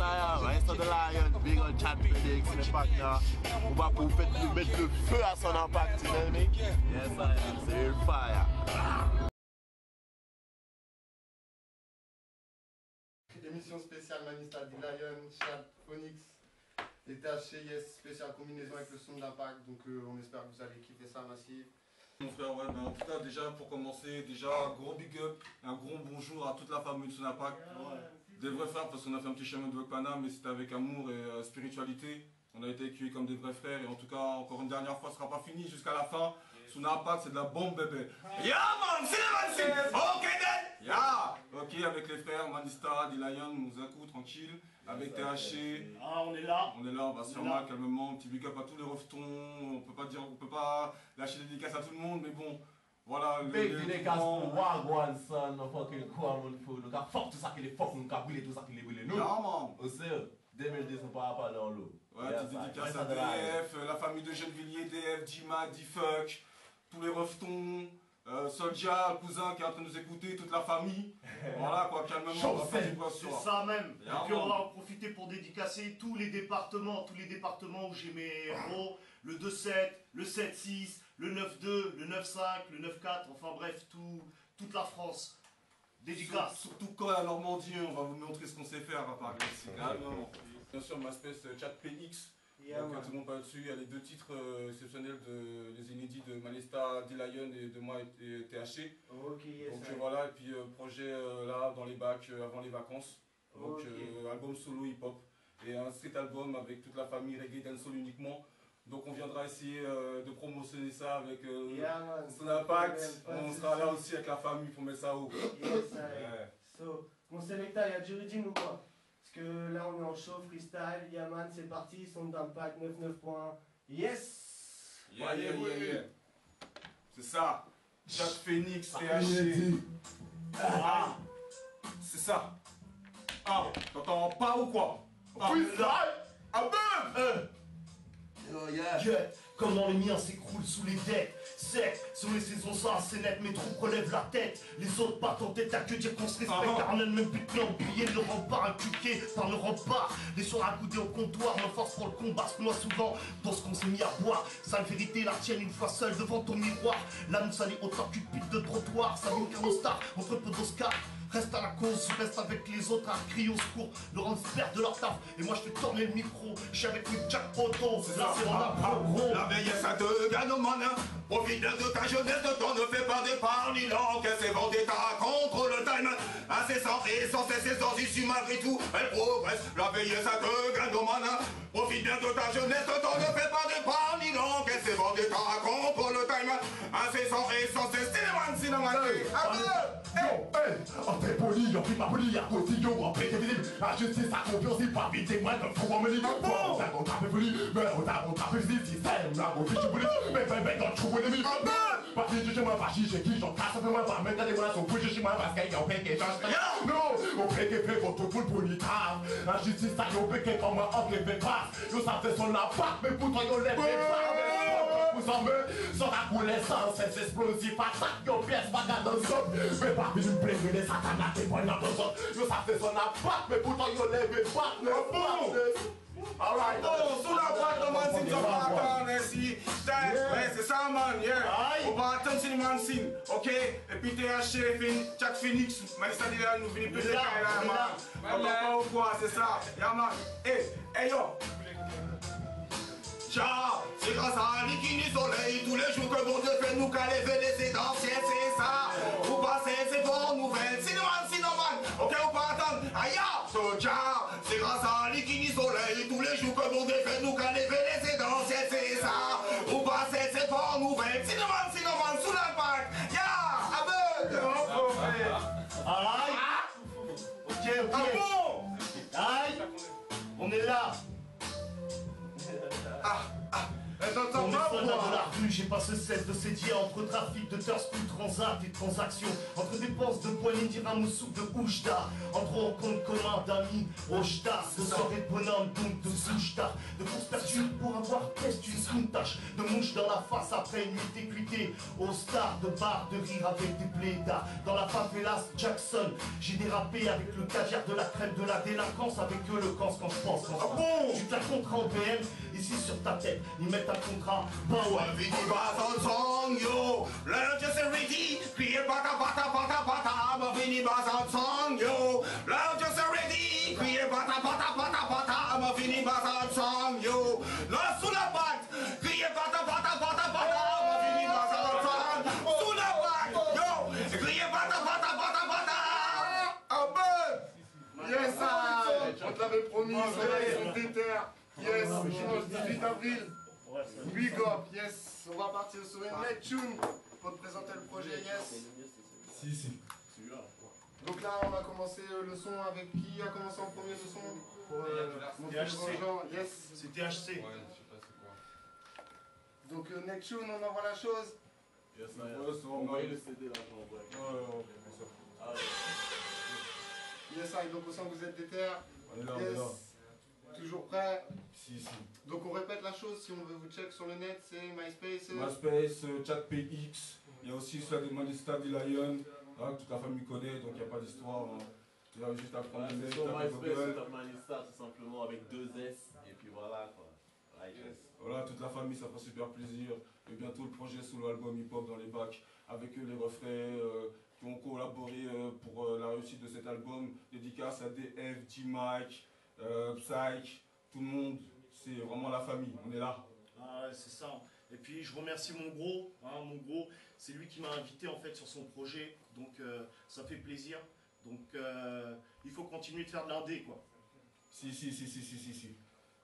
ça, Maestro de Lion, big on Chad Phoenix, l'impact là. On va pour mettre le feu à son impact, tu sais, mec. Yes, c'est une fire. Émission spéciale Manista de Lion, Chad Phoenix. Et THC, yes, spéciale combinaison avec le son de l'impact. Donc on espère que vous allez kiffer ça massif. Mon frère, ouais, en tout cas, déjà pour commencer, déjà gros big up, un gros bonjour à toute la famille de Son Impact. Des vrais frères, parce qu'on a fait un petit chemin de Wakpana, mais c'était avec amour et spiritualité. On a été accueillis comme des vrais frères, et en tout cas, encore une dernière fois, ce sera pas fini jusqu'à la fin. Son Impact, c'est de la bombe, bébé. Yeah, man, c'est le ok, then! Yeah! Ok, avec les frères, Manista, D-Lion, Mouzakou, tranquille. Avec THC. Ah, on est là. On est là, on va se faire mal, calmement. Petit big up à tous les reftons. On peut pas lâcher des dédicaces à tout le monde, mais bon. Voilà, big dédicace pour Wagwan, son, fucking quoi, mon fou. Nous avons fort tout ça qui est fort, nous avons brûlé tout ça qui est brûlé. Nous, aussi, 2010, nous pas parler dans l'eau. Ouais, petite dédicace à DF, la famille de Gennevilliers, DF, Dima, D-Fuck, tous les reftons. Soldia, le cousin qui est en train de nous écouter, toute la famille. Voilà quoi, calmement, on va faire du bois sur. C'est ça même. Et puis on va en profiter pour dédicacer tous les départements où j'ai mes héros. Le 2-7, le 7-6, le 9-2, le 9-5, le 9-4, enfin bref, toute la France. Dédicace. Surtout quand à Normandie, on va vous montrer ce qu'on sait faire à part ici. Calmement. Bien sûr, ma espèce Chad PX. Donc tout le monde parle dessus, il y a les deux titres exceptionnels des inédits de Manista, D-Lion et de moi et THC. Ok, yes, donc voilà, et puis projet là dans les bacs avant les vacances. Donc album solo hip-hop et un street album avec toute la famille reggae dancehall uniquement. Donc on viendra essayer de promotionner ça avec Son Impact. On sera là aussi avec la famille pour mettre ça haut. Yes, So, mon sélecteur, il y a du rythme ou quoi? Parce que là on est en show, freestyle, Yaman, c'est parti, son d'impact 99 points. Yes! Yeah. C'est ça. Chad Phoenix, THC. Ah! C'est ça. Ah! T'entends pas ou quoi? Freestyle! Ah ben! Comme dans les miens s'écroulent sous les dettes. Sec, sur les saisons ça c'est net, mes troupes relèvent la tête. Les autres battent en tête, t'as que dire qu'on se respecte. Car on a le même but, mais oublié le rempart, inculqué par le rempart. Les soirs accoudés au comptoir, nos forces pour le combat se noie souvent dans ce qu'on s'est mis à boire. Sale vérité, la tienne une fois seule devant ton miroir. L'âme salée autant cupide de trottoir. Salut Carnostar, entre peu d'Oscar. Reste à la cause, je reste avec les autres à crier au secours. Le rendre perdre de leur taf, et moi je fais tourner le micro. Je suis avec une Jack Otto, là c'est mon la vieillesse ça te gagne au man. Profite de ta jeunesse, de ton ne fais pas d'épargne, l'encaisse et vendetta contre le time. Incessant et sans cesse et sans issue malgré tout, elle progresse. La vieillesse ça te gagne au man. Profite bien de ta jeunesse, de ton ne fais pas d'épargne, l'encaisse et vendetta contre le time. Incessant et sans cesse, cinéman. T'es poli, on fait pas poli, à côté de moi, t'es visible. La justice, ça confiance, il pas vite, moi, de fou, on me dit. On t'a contrapé poli, mais on t'a contrapé le système, là, on fait du poli, mais dans le trou ennemi. Pas si je m'en fâche, j'ai qui, j'en casse, fais-moi pas, maintenant, des relations, faut que je m'en parce qu'il y a un peu qui change. Non, on fait que fait contre tout le poli, la justice, ça y est, on fait que comme un homme, les fait pas. Yo, ça fait son appart, mais pourtant, yo, les fait pas. Vous en me, sans la connaissance, c'est explosif, attaque, yo, pièce, bagarre dans le sol. Mais pas venu me plaindre, les satanas, t'es bon dans ton sol. Yo, ça fait son appart, mais pourtant, yo, les fait pas. Alright, Son Impact, man, c'est ça, merci. Ouais, c'est ça, man, yeah. On va attendre si le man signe, ok? Et puis THC, Chad Phoenix, Manista D-Lion, nous venons plus de là, man. On va pas ou quoi, c'est ça, yeah, man. Hey, yo. C'est grâce à Bikini Soleil, tous les jours que bon Dieu fait nous qu'à lever les essentiels, c'est ça. Vous passez ces bonnes nouvelles, sinon man, ok, on peut attendre. Aïe, c'est grâce à Bikini Soleil, tous les jours que bon Dieu fait nous qu'à lever les essentiels, c'est ça. Vous passez ces bonnes nouvelles, sinon man, sous l'impact. Aveugle. Ok. Aïe, on est là. T'entends pas soldat de la rue, j'ai pas ce cesse de sédier entre trafic de Thurspool, transat et transactions, entre dépenses de poignées d'Iramoussouk, de Oujda, entre rencontres communs d'amis, Rochta, de soirées de bonhomme, donc de Souchta, de course perdue pour avoir test une tâche, de mouche dans la face après une nuit écuitée, aux stars de bar, de rire avec des blédas, dans la favelas Jackson, j'ai dérapé avec le caviar de la crème de la délinquance, avec eux le camp quand je pense, tu te la contrat en BM, ici sur ta tête, ils mettent un contrat, bah ouais. Vini Bazan Song Yo, Lion Just Ready, criez pata pata pata pata, Vini Bazan Song Yo, Lion Just Ready, criez pata pata pata pata, Vini Bazan Song Yo, là sous la patte, criez pata pata pata pata, Vini Bazan Song, sous la patte, yo, criez pata pata pata pata, ah ben, Yes, on te l'avait promis, ils sont déter. Yes, dimanche 18 avril. Big up, yes. On va partir sur une net tune pour te présenter le projet, yes. Si. Donc là, on va commencer le son avec qui a commencé en premier le son pour montrer THC. aux gens, yes. C'est THC. Donc net tune, on envoie la chose. Yes, on va le CD là, Yes, donc on sent que vous êtes déter. On est là, Yes. Toujours prêt. Si. Donc on répète la chose, si on veut vous check sur le net, c'est MySpace. MySpace, ChatPX, il y a aussi celui de Manista D Lion, hein, toute la famille connaît, donc il n'y a pas d'histoire. Hein. Il y a juste à prendre c'est sur MySpace, c'est Manista tout simplement avec 2 S, et puis voilà quoi. Voilà, toute la famille, ça fait super plaisir. Et bientôt le projet sous l'album Hip Hop dans les bacs, avec les refrains qui ont collaboré pour la réussite de cet album. Dédicace à DF, G-Mike, Psych, tout le monde. C'est vraiment la famille, on est là. Ah ouais, c'est ça. Et puis je remercie mon gros, c'est lui qui m'a invité en fait sur son projet, donc ça fait plaisir. Donc il faut continuer de faire de l'indé quoi. Si.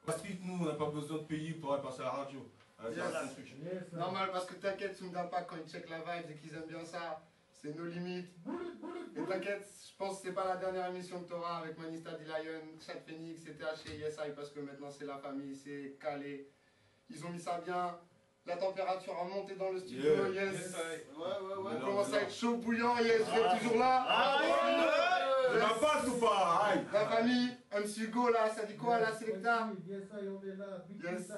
Parce que nous, on n'a pas besoin de payer pour aller passer à la radio. Normal, parce que t'inquiète, Soundapak, quand ils check la vibe et qu'ils aiment bien ça, c'est nos limites. Et t'inquiète, je pense que c'est pas la dernière émission que t'auras avec Manista D Lion, Chat Phoenix, CTH et YesI, parce que maintenant c'est la famille, c'est calé. Ils ont mis ça bien. La température a monté dans le studio, yes. Ouais. On commence à être chaud, bouillant, yes, vous êtes toujours là. La passe ou pas? Aïe. La famille, MC Hugo là, ça dit quoi là, Selecta? Yes.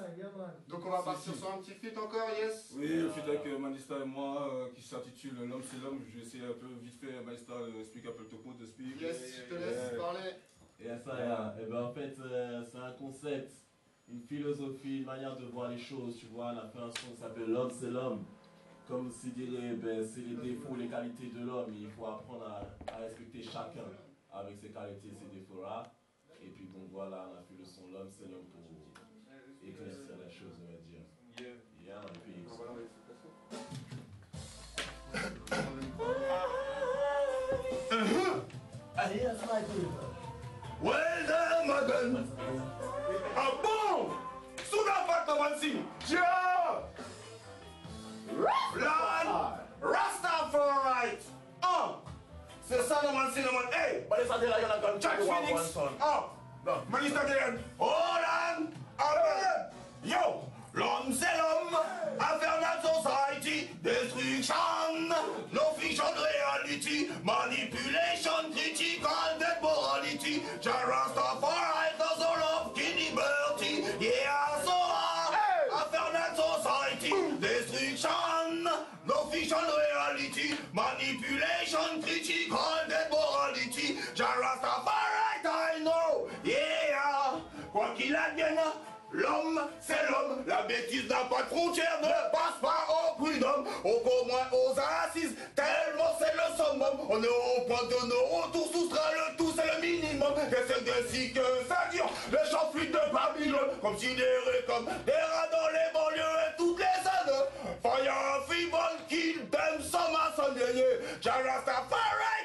Donc on va partir sur un petit feat encore, yes. Oui, le feat avec Manista et moi qui s'intitule L'homme c'est l'homme. Je vais essayer un peu vite fait, Manista, explique un peu le topo de speak. Yes, je te laisse parler. Et ben en fait, c'est un concept, une philosophie, une manière de voir les choses, tu vois. On a fait un son qui s'appelle L'homme c'est l'homme. Comme si dirait, c'est les défauts, les qualités de l'homme. Il faut apprendre à respecter chacun avec ses qualités et ses défauts-là. Et puis donc voilà, on a fait le son L'homme c'est l'homme pour éclaircir la chose, on va dire. Yeah, et puis... Well done, madame. Ah bon? Sous la patte de Mansi. Tiens. Lan. Rastafari. C'est ça le Mansi, le Mansi. Hey. Manista D Lion a gone Chat Phoenix. Manista D Lion. Holland. Amen. Yo. L'homme c'est l'homme. Infernal Society. Destruction. No fiction reality. Manipulation. Critical dead morality. Rastafari. The soul of Kitty Bertie. Yeah, so Infernal Society. Destruction. No fiction reality. Manipulation. Critical dead morality. Rastafari. I know. Yeah. Quoi qu'il advienne. L'homme, c'est l'homme, la bêtise n'a pas de frontières, ne passe pas au prud'homme, au moins aux assises, tellement c'est le summum, on est au point de nos retours, soustrait le tout, c'est le minimum, et c'est ainsi que ça dure, les chants fluides de Babylone, considérés comme des rats dans les banlieues et toutes les années, fire, feeble, kill them, some are some, yeah, Rastafari.